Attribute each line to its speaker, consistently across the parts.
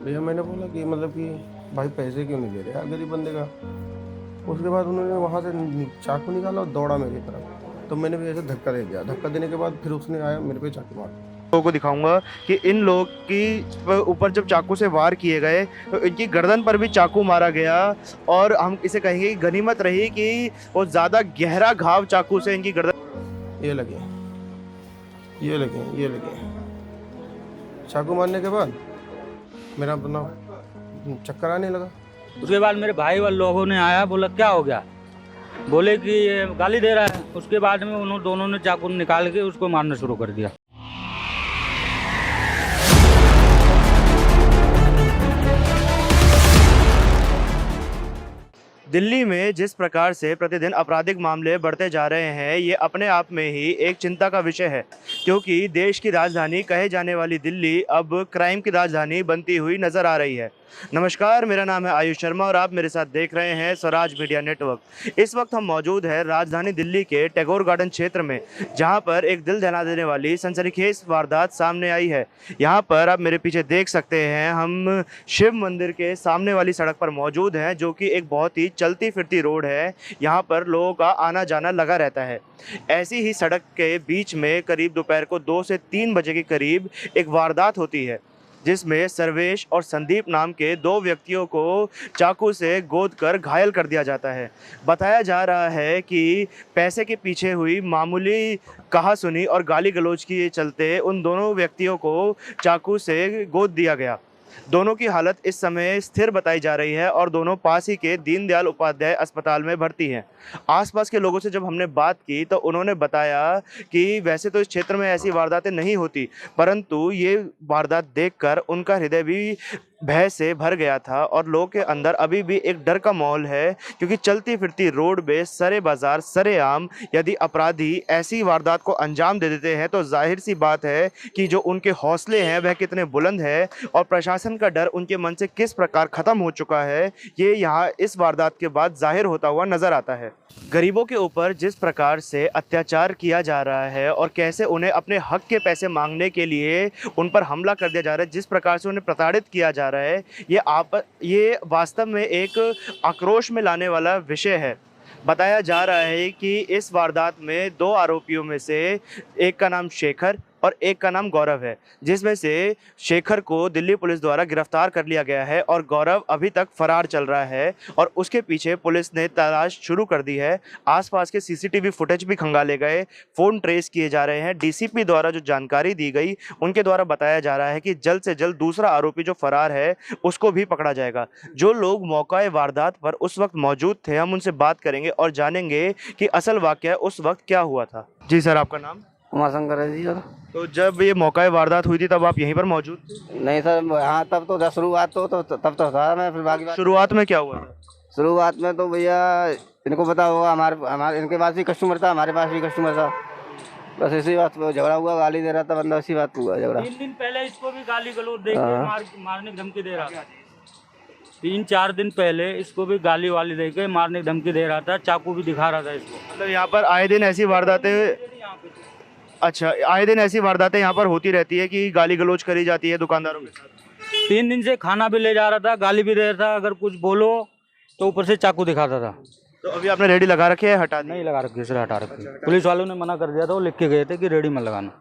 Speaker 1: भैया मैंने बोला कि मतलब कि भाई पैसे क्यों नहीं दे रहे यार गरीब बंदे का। उसके बाद उन्होंने वहाँ से चाकू निकाला और दौड़ा मेरी तरफ, तो मैंने भी ऐसे धक्का दे दिया। धक्का देने के बाद फिर उसने आया मेरे पे चाकू मार।
Speaker 2: लोगों को दिखाऊंगा कि इन लोग की ऊपर जब चाकू से वार किए गए तो इनकी गर्दन पर भी चाकू मारा गया। और हम इसे कहेंगे कि गनीमत रही कि वो ज़्यादा गहरा घाव चाकू से इनकी गर्दन।
Speaker 1: ये लगे, ये लगे, ये लगे। चाकू मारने के बाद मेरा अपना चक्कर आने लगा।
Speaker 3: उसके बाद मेरे भाई वाले लोगों ने आया, बोला क्या हो गया, बोले कि ये गाली दे रहा है। उसके बाद में उन्होंने दोनों ने चाकू निकाल के उसको मारना शुरू कर दिया।
Speaker 2: दिल्ली में जिस प्रकार से प्रतिदिन आपराधिक मामले बढ़ते जा रहे हैं, ये अपने आप में ही एक चिंता का विषय है, क्योंकि देश की राजधानी कहे जाने वाली दिल्ली अब क्राइम की राजधानी बनती हुई नजर आ रही है। नमस्कार, मेरा नाम है आयुष शर्मा और आप मेरे साथ देख रहे हैं स्वराज मीडिया नेटवर्क। इस वक्त हम मौजूद हैं राजधानी दिल्ली के टैगोर गार्डन क्षेत्र में, जहां पर एक दिल दहला देने वाली सनसनीखेज वारदात सामने आई है। यहां पर आप मेरे पीछे देख सकते हैं, हम शिव मंदिर के सामने वाली सड़क पर मौजूद हैं, जो कि एक बहुत ही चलती फिरती रोड है। यहाँ पर लोगों का आना जाना लगा रहता है। ऐसी ही सड़क के बीच में करीब दोपहर को 2 से 3 बजे के करीब एक वारदात होती है, जिसमें सर्वेश और संदीप नाम के 2 व्यक्तियों को चाकू से गोद कर घायल कर दिया जाता है। बताया जा रहा है कि पैसे के पीछे हुई मामूली कहासुनी और गाली गलौज के चलते उन दोनों व्यक्तियों को चाकू से गोद दिया गया। दोनों की हालत इस समय स्थिर बताई जा रही है और दोनों पास ही के दीनदयाल उपाध्याय अस्पताल में भर्ती हैं। आसपास के लोगों से जब हमने बात की तो उन्होंने बताया कि वैसे तो इस क्षेत्र में ऐसी वारदातें नहीं होती, परंतु ये वारदात देखकर उनका हृदय भी भय से भर गया था और लोगों के अंदर अभी भी एक डर का माहौल है, क्योंकि चलती फिरती रोड पे सरे बाजार सरेआम यदि अपराधी ऐसी वारदात को अंजाम दे देते हैं तो जाहिर सी बात है कि जो उनके हौसले हैं वह कितने बुलंद है और प्रशासन का डर उनके मन से किस प्रकार ख़त्म हो चुका है, ये यहाँ इस वारदात के बाद जाहिर होता हुआ नजर आता है। गरीबों के ऊपर जिस प्रकार से अत्याचार किया जा रहा है और कैसे उन्हें अपने हक के पैसे मांगने के लिए उन पर हमला कर दिया जा रहा है, जिस प्रकार से उन्हें प्रताड़ित किया जा रहा है, ये वास्तव में एक आक्रोश में लाने वाला विषय है। बताया जा रहा है कि इस वारदात में 2 आरोपियों में से एक का नाम शेखर और एक का नाम गौरव है, जिसमें से शेखर को दिल्ली पुलिस द्वारा गिरफ्तार कर लिया गया है और गौरव अभी तक फरार चल रहा है और उसके पीछे पुलिस ने तलाश शुरू कर दी है। आसपास के सीसीटीवी फुटेज भी खंगाले गए, फ़ोन ट्रेस किए जा रहे हैं। डीसीपी द्वारा जो जानकारी दी गई उनके द्वारा बताया जा रहा है कि जल्द से जल्द दूसरा आरोपी जो फरार है उसको भी पकड़ा जाएगा। जो लोग मौका वारदात पर उस वक्त मौजूद थे, हम उनसे बात करेंगे और जानेंगे कि असल वाकया उस वक्त क्या हुआ था। जी सर, आपका नाम?
Speaker 4: उमाशंकर है जी सर।
Speaker 2: तो जब ये मौका वारदात हुई थी तब आप यहीं पर मौजूद थे?
Speaker 4: नहीं सर, हाँ तब तो शुरुआत तो तब तो था मैं, फिर बाकी बात
Speaker 2: शुरुआत में क्या हुआ था?
Speaker 4: शुरुआत में तो भैया इनको पता होगा, हमारे इनके पास भी कस्टमर था, हमारे पास भी कस्टमर था। बस इसी बात पे झगड़ा हुआ, गाली दे रहा था बंदा, इसी बात हुआ झगड़ा।
Speaker 3: 3 दिन पहले इसको भी गाली गलौज दे के मारने की धमकी दे रहा था। 3-4 दिन पहले इसको भी गाली वाली दे के मारने की धमकी दे रहा था, चाकू भी दिखा रहा था इसको।
Speaker 2: मतलब यहाँ पर आए दिन ऐसी वारदातें? अच्छा, आए दिन ऐसी वारदातें यहाँ पर होती रहती है कि गाली गलौज करी जाती है दुकानदारों के साथ?
Speaker 3: 3 दिन से खाना भी ले जा रहा था, गाली भी दे रहा था, अगर कुछ बोलो तो ऊपर से चाकू दिखाता था।
Speaker 2: तो अभी आपने रेडी लगा रखी है, हटा दी?
Speaker 3: नहीं लगा रखी, सिर्फ हटा रखी। पुलिस वालों ने मना कर दिया था, वो लिख के गए थे कि रेडी मत लगाना।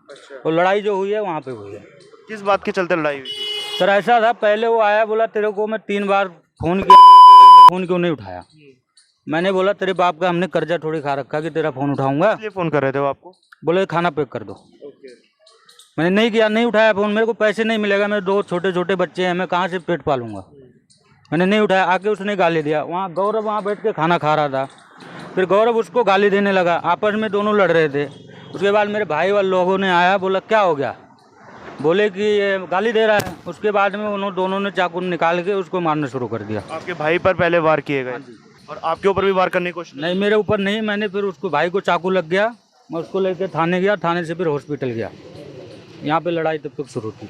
Speaker 3: और लड़ाई जो हुई है वहाँ पे हुई है।
Speaker 2: किस बात के चलते लड़ाई हुई?
Speaker 3: सर ऐसा था, पहले वो आया, बोला तेरे को मैं 3 बार फोन किया, फोन क्यों नहीं उठाया। मैंने बोला तेरे बाप का हमने कर्जा थोड़ी खा रखा कि तेरा फोन उठाऊंगा।
Speaker 2: इसलिए फोन कर रहे थे वो आपको?
Speaker 3: बोले खाना पैक कर दो। मैंने नहीं किया, नहीं उठाया फ़ोन। मेरे को पैसे नहीं मिलेगा, मेरे 2 छोटे छोटे बच्चे हैं, मैं कहाँ से पेट पालूंगा। मैंने नहीं उठाया। आके उसने गाली दिया। वहाँ गौरव वहाँ बैठ के खाना खा रहा था, फिर गौरव उसको गाली देने लगा, आपस में दोनों लड़ रहे थे। उसके बाद मेरे भाई वाले लोगों ने आया, बोला क्या हो गया, बोले कि ये गाली दे रहा है। उसके बाद में उन्होंने दोनों ने चाकू निकाल के उसको मारना शुरू कर दिया।
Speaker 2: आपके भाई पर पहले वार किए गए और आपके ऊपर भी वार करने की कोशिश?
Speaker 3: नहीं, मेरे ऊपर नहीं, मैंने फिर उसको भाई को चाकू लग गया, मैं उसको लेकर थाने गया, थाने से फिर हॉस्पिटल गया। यहाँ पे लड़ाई तब तक शुरू थी।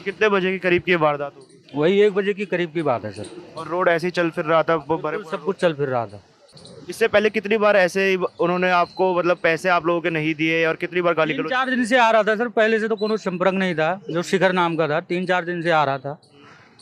Speaker 2: कितने बजे के करीब की वारदात होगी?
Speaker 3: वही 1 बजे की करीब की बात है सर।
Speaker 2: और रोड ऐसे ही चल फिर रहा था, वो
Speaker 3: सब कुछ चल फिर रहा था।
Speaker 2: इससे पहले कितनी बार ऐसे उन्होंने आपको मतलब पैसे आप लोगों के नहीं दिए और कितनी बार गाली गलौज?
Speaker 3: 3-4 दिन से आ रहा था सर, पहले से तो कोई संपर्क नहीं था। जो शिखर नाम का था 3-4 दिन से आ रहा था,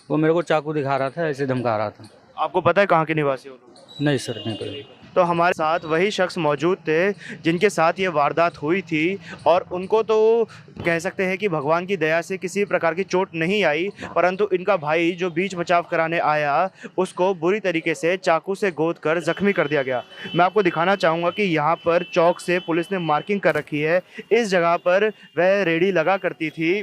Speaker 3: वो मेरे को चाकू दिखा रहा था, ऐसे धमका रहा था।
Speaker 2: आपको पता है कहाँ के निवासी हो लोग?
Speaker 3: नहीं सर, नहीं पता।
Speaker 2: तो हमारे साथ वही शख्स मौजूद थे जिनके साथ ये वारदात हुई थी, और उनको तो कह सकते हैं कि भगवान की दया से किसी प्रकार की चोट नहीं आई, परंतु इनका भाई जो बीच बचाव कराने आया उसको बुरी तरीके से चाकू से गोद कर जख्मी कर दिया गया। मैं आपको दिखाना चाहूँगा कि यहाँ पर चौक से पुलिस ने मार्किंग कर रखी है। इस जगह पर वह रेडी लगा करती थी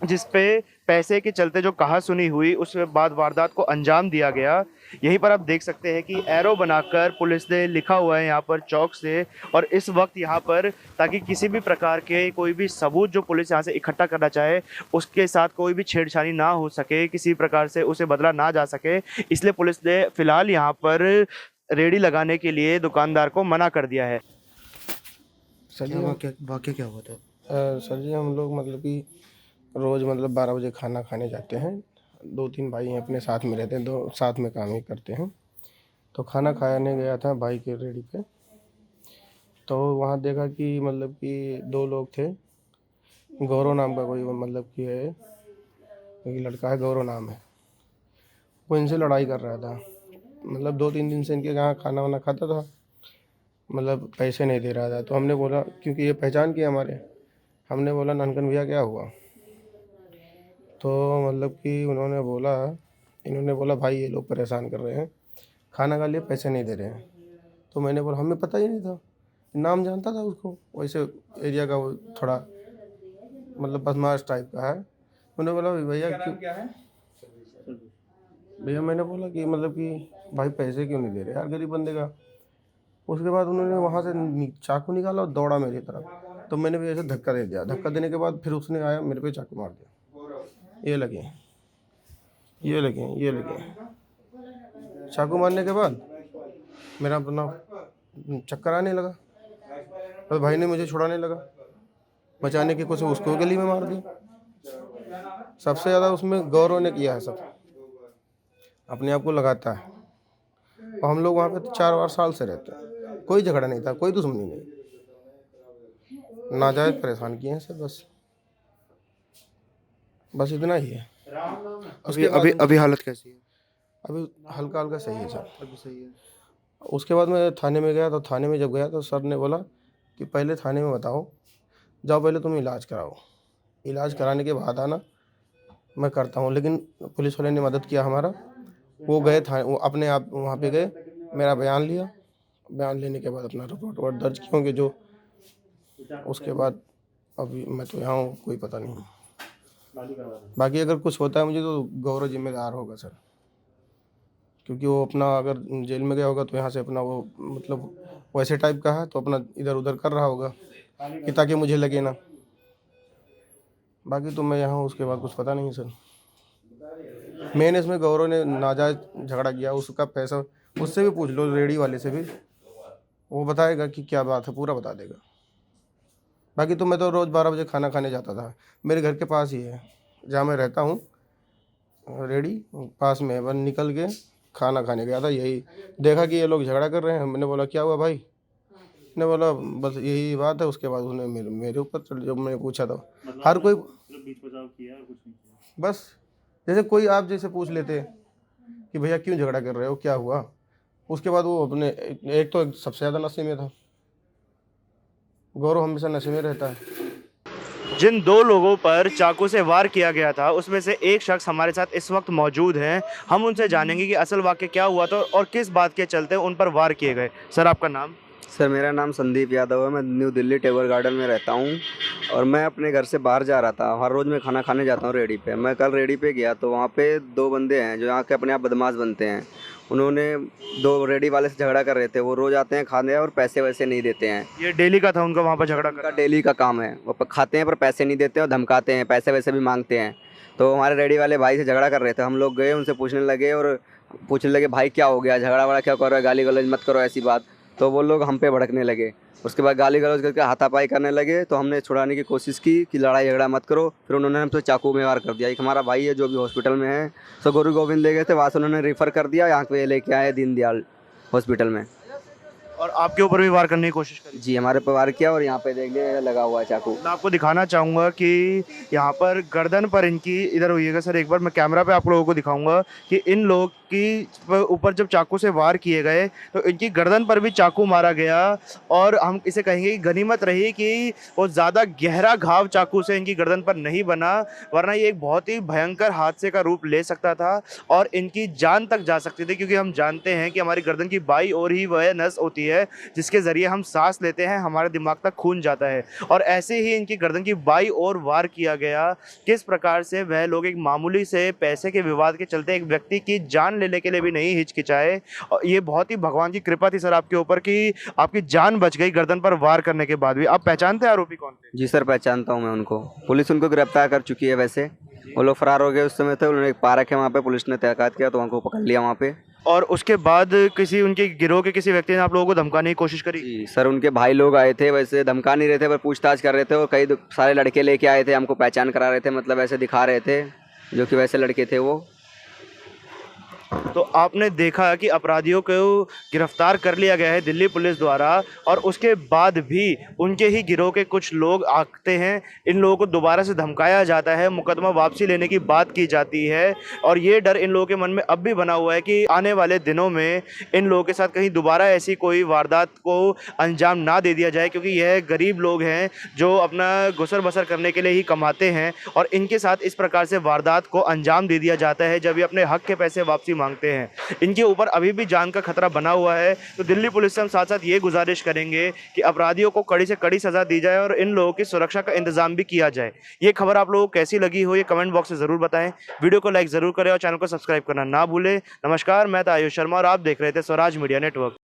Speaker 2: जिस पे पैसे के चलते जो कहा सुनी हुई, उसके बाद वारदात को अंजाम दिया गया। यहीं पर आप देख सकते हैं कि एरो बनाकर पुलिस ने लिखा हुआ है यहाँ पर चौक से, और इस वक्त यहाँ पर ताकि किसी भी प्रकार के कोई भी सबूत जो पुलिस यहाँ से इकट्ठा करना चाहे उसके साथ कोई भी छेड़छाड़ी ना हो सके, किसी प्रकार से उसे बदला ना जा सके, इसलिए पुलिस ने फिलहाल यहाँ पर रेडी लगाने के लिए दुकानदार को मना कर दिया है।
Speaker 1: सर जी
Speaker 2: वाक्य क्या हुआ था?
Speaker 1: सर जी हम लोग मतलब कि रोज़ मतलब 12 बजे खाना खाने जाते हैं। 2-3 भाई हैं, अपने साथ में रहते हैं, दो साथ में काम ही करते हैं। तो खाना खाने गया था भाई के रेडी पे, तो वहाँ देखा कि मतलब कि 2 लोग थे। गौरव नाम का कोई मतलब कि है, एक लड़का है, गौरव नाम है। वो इनसे लड़ाई कर रहा था, मतलब 2-3 दिन से इनके यहाँ खाना वाना खाता था, मतलब पैसे नहीं दे रहा था। तो हमने बोला, क्योंकि ये पहचान किए हमारे, हमने बोला ननकन भैया क्या हुआ? तो मतलब कि इन्होंने बोला भाई ये लोग परेशान कर रहे हैं, खाना खा लिए पैसे नहीं दे रहे हैं। तो मैंने बोला हमें पता ही नहीं था, नाम जानता था उसको, वैसे एरिया का वो थोड़ा मतलब बदमाश टाइप का है। मैंने बोला भैया क्यों, भैया मैंने बोला कि मतलब कि भाई पैसे क्यों नहीं दे रहे यार गरीब बंदे का। उसके बाद उन्होंने वहाँ से चाकू निकाला और दौड़ा मेरी तरफ, तो मैंने भी ऐसे धक्का दे दिया। धक्का देने के बाद फिर उसने आया मेरे पे चाकू मार दिया। ये लगे चाकू मारने के बाद मेरा अपना चक्कर आने लगा, तो भाई ने मुझे छुड़ाने लगा, बचाने की कोशिश, उसको गली में मार दी। सबसे ज़्यादा उसमें गौरव ने किया है, सब अपने आप को लगाता है। और हम लोग वहाँ पे 4 साल से रहते हैं, कोई झगड़ा नहीं था, कोई दुश्मनी नहीं, नाजायज़ परेशान किए हैं सर, बस इतना ही है।
Speaker 2: अभी हालत कैसी है?
Speaker 1: अभी हल्का हल्का सही है सर।
Speaker 2: अभी सही है।
Speaker 1: उसके बाद मैं थाने में गया, तो थाने में जब गया तो सर ने बोला कि पहले थाने में बताओ, जाओ पहले तुम इलाज कराओ, इलाज कराने के बाद आना, मैं करता हूँ। लेकिन पुलिस वाले ने मदद किया हमारा, वो गए थाने, वो अपने आप वहाँ पे गए, मेरा बयान लिया, बयान लेने के बाद अपना रिपोर्ट दर्ज किया होंगे जो, उसके बाद अभी मैं तो यहाँ हूँ, कोई पता नहीं। बाकी अगर कुछ होता है मुझे तो गौरव जिम्मेदार होगा सर, क्योंकि वो अपना अगर जेल में गया होगा तो यहाँ से अपना वो मतलब वैसे टाइप का है, तो अपना इधर उधर कर रहा होगा कि ताकि मुझे लगे ना। बाकी तो मैं यहाँ हूँ, उसके बाद कुछ पता नहीं सर। मेन इसमें गौरव ने नाजायज झगड़ा किया, उसका पैसा उससे भी पूछ लो, रेडी वाले से भी, वो बताएगा कि क्या बात है, पूरा बता देगा। बाकी तो मैं तो रोज़ 12 बजे खाना खाने जाता था, मेरे घर के पास ही है जहाँ मैं रहता हूँ, रेडी पास में है। बस निकल के खाना खाने गया था, यही देखा कि ये लोग झगड़ा कर रहे हैं। मैंने बोला क्या हुआ भाई, ने बोला बस यही बात है। उसके बाद उसने मेरे ऊपर, जब मैंने पूछा तो हर कोई बीच बचाव किया, कुछ नहीं किया, बस जैसे कोई आप जैसे पूछ लेते कि भैया क्यों झगड़ा कर रहे हो, क्या हुआ। उसके बाद वो अपने एक तो सबसे ज़्यादा नशे में था, गौरव हमेशा नशे में रहता है।
Speaker 2: जिन 2 लोगों पर चाकू से वार किया गया था उसमें से एक शख्स हमारे साथ इस वक्त मौजूद हैं। हम उनसे जानेंगे कि असल वाक़या क्या हुआ था और किस बात के चलते उन पर वार किए गए। सर आपका नाम?
Speaker 5: सर मेरा नाम संदीप यादव है, मैं न्यू दिल्ली टेबर गार्डन में रहता हूँ और मैं अपने घर से बाहर जा रहा था। हर रोज़ मैं खाना खाने जाता हूँ रेडी पे। मैं कल रेडी पे गया तो वहाँ पे 2 बंदे हैं जो यहाँ के अपने आप बदमाश बनते हैं। उन्होंने 2 रेडी वाले से झगड़ा कर रहे थे। वो रोज़ आते हैं खाने और पैसे वैसे नहीं देते हैं।
Speaker 2: ये डेली का था उनका वहाँ पर झगड़ा
Speaker 5: उनका
Speaker 2: करना?
Speaker 5: डेली का काम है, वो खाते हैं पर पैसे नहीं देते और धमकाते हैं, पैसे वैसे भी मांगते हैं। तो हमारे रेडी वाले भाई से झगड़ा कर रहे थे। हम लोग गए, उनसे पूछने लगे और पूछने लगे भाई क्या हो गया, झगड़ा वगड़ा क्या कर रहा है, गाली गलौज मत करो ऐसी बात। तो वो लोग हम पे भड़कने लगे। उसके बाद गाली गलौज करके हाथापाई करने लगे। तो हमने छुड़ाने की कोशिश की कि लड़ाई झगड़ा मत करो। फिर उन्होंने हमसे चाकू में वार कर दिया। एक हमारा भाई है जो भी हॉस्पिटल में है, तो गुरु गोविंद ले गए थे, वहाँ से उन्होंने रेफ़र कर दिया, यहाँ पे लेके आए दीनदयाल हॉस्पिटल में।
Speaker 2: और आपके ऊपर भी वार करने की कोशिश करी।
Speaker 5: जी हमारे परिवार किया और यहाँ पे देख लिया लगा हुआ है चाकू।
Speaker 2: मैं आपको दिखाना चाहूँगा कि यहाँ पर गर्दन पर इनकी, इधर होइएगा सर एक बार, मैं कैमरा पे आप लोगों को दिखाऊंगा कि इन लोगों की ऊपर जब चाकू से वार किए गए तो इनकी गर्दन पर भी चाकू मारा गया। और हम इसे कहेंगे कि गनीमत रही कि वो ज़्यादा गहरा घाव चाकू से इनकी गर्दन पर नहीं बना, वरना ये एक बहुत ही भयंकर हादसे का रूप ले सकता था और इनकी जान तक जा सकती थी। क्योंकि हम जानते हैं कि हमारी गर्दन की बाई ओर ही वह नस होती है जिसके ज़रिए हम सांस लेते हैं, हमारे दिमाग तक खून जाता है। और ऐसे ही इनकी गर्दन की बाई ओर वार किया गया। किस प्रकार से वह लोग एक मामूली से पैसे के विवाद के चलते एक व्यक्ति की जान लेने के लिए भी नहीं हिचकिचाए। और ये बहुत ही भगवान की कृपा थी सर आपके ऊपर कि आपकी जान बच गई गर्दन पर वार करने के बाद भी। आप पहचानते हैं आरोपी कौन थे?
Speaker 5: जी सर पहचानता हूँ मैं उनको, पुलिस उनको गिरफ्तार कर चुकी है। वैसे वो लोग फरार हो गए उस समय थे, उन्होंने एक पार्क है वहाँ पे, पुलिस ने तहकीकात किया तो उनको पकड़ लिया वहाँ पे।
Speaker 2: और उसके बाद किसी उनके गिरोह के किसी व्यक्ति ने आप लोगों को धमकाने की कोशिश करी?
Speaker 5: जी सर उनके भाई लोग आए थे, वैसे धमका नहीं रहे थे पर पूछताछ कर रहे थे और कई सारे लड़के लेके आए थे, हमको पहचान करा रहे थे, मतलब ऐसे दिखा रहे थे जो कि वैसे लड़के थे वो।
Speaker 2: तो आपने देखा कि अपराधियों को गिरफ्तार कर लिया गया है दिल्ली पुलिस द्वारा और उसके बाद भी उनके ही गिरोह के कुछ लोग आते हैं, इन लोगों को दोबारा से धमकाया जाता है, मुकदमा वापसी लेने की बात की जाती है। और ये डर इन लोगों के मन में अब भी बना हुआ है कि आने वाले दिनों में इन लोगों के साथ कहीं दोबारा ऐसी कोई वारदात को अंजाम ना दे दिया जाए, क्योंकि यह गरीब लोग हैं जो अपना गुसर बसर करने के लिए ही कमाते हैं और इनके साथ इस प्रकार से वारदात को अंजाम दे दिया जाता है जब ये अपने हक के पैसे वापसी मांगते हैं। इनके ऊपर अभी भी जान का खतरा बना हुआ है। तो दिल्ली पुलिस से हम साथ साथ ये गुजारिश करेंगे कि अपराधियों को कड़ी से कड़ी सजा दी जाए और इन लोगों की सुरक्षा का इंतजाम भी किया जाए। ये खबर आप लोगों को कैसी लगी हो ये कमेंट बॉक्स में जरूर बताएं। वीडियो को लाइक जरूर करें और चैनल को सब्सक्राइब करना ना भूलें। नमस्कार, मैं था आयुष शर्मा और आप देख रहे थे स्वराज मीडिया नेटवर्क।